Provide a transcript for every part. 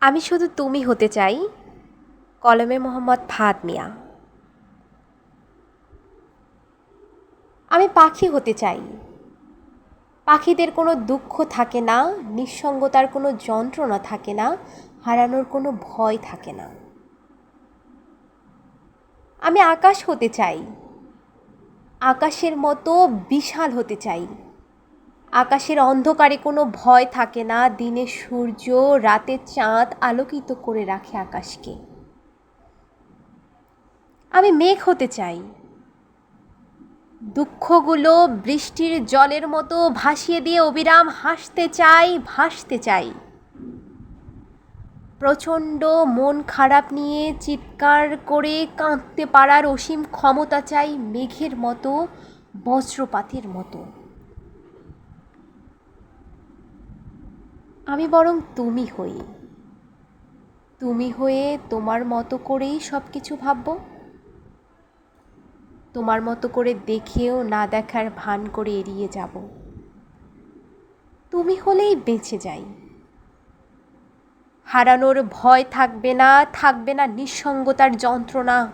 আমি শুধু তুমি হতে চাই। কলমে মোহাম্মদ ফাহাদ মিয়া। আমি পাখি হতে চাই। পাখিদের কোনো দুঃখ থাকে না, নিঃসঙ্গতার কোনো যন্ত্রণা থাকে না, হারানোর কোনো ভয় থাকে না। আমি আকাশ হতে চাই। আকাশের মতো বিশাল হতে চাই। আকাশের অন্ধকারে কোনো ভয় থাকে না, দিনে সূর্য, রাতে চাঁদ আলোকিত করে রাখে আকাশকে। আমি মেঘ হতে চাই। দুঃখগুলো বৃষ্টির জলের মতো ভাসিয়ে দিয়ে অবিরাম হাসতে চাই, ভাসতে চাই। প্রচণ্ড মন খারাপ নিয়ে চিৎকার করে কাঁদতে পারার অসীম ক্ষমতা চাই মেঘের মতো, বজ্রপাতের মতো। আমি বরং তুমি হই। তুমি হয়ে তোমার মতো করেই সব কিছু ভাবব। তোমার মতো করে দেখেও না দেখার ভান করে এড়িয়ে যাব। তুমি হলেই বেঁচে যাই। হারানোর ভয় থাকবে না, থাকবে না নিঃসঙ্গতার যন্ত্রণা।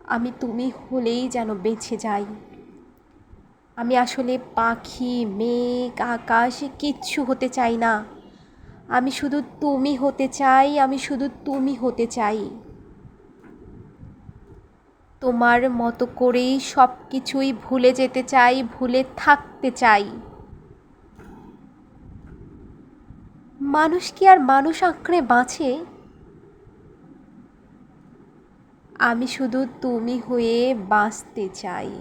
আমি তুমি হলেই যেন বেঁচে যাই। আমি আসলে পাখি, মেঘ, আকাশ কিচ্ছু হতে চাই না। আমি শুধু তুমি হতে চাই, আমি শুধু তুমি হতে চাই। তোমার মতো করেই সব কিছুই ভুলে যেতে চাই, ভুলে থাকতে চাই। মানুষ কি আর মানুষ আঁকড়ে বাঁচে? আমি শুধু তুমি হয়ে বাঁচতে চাই।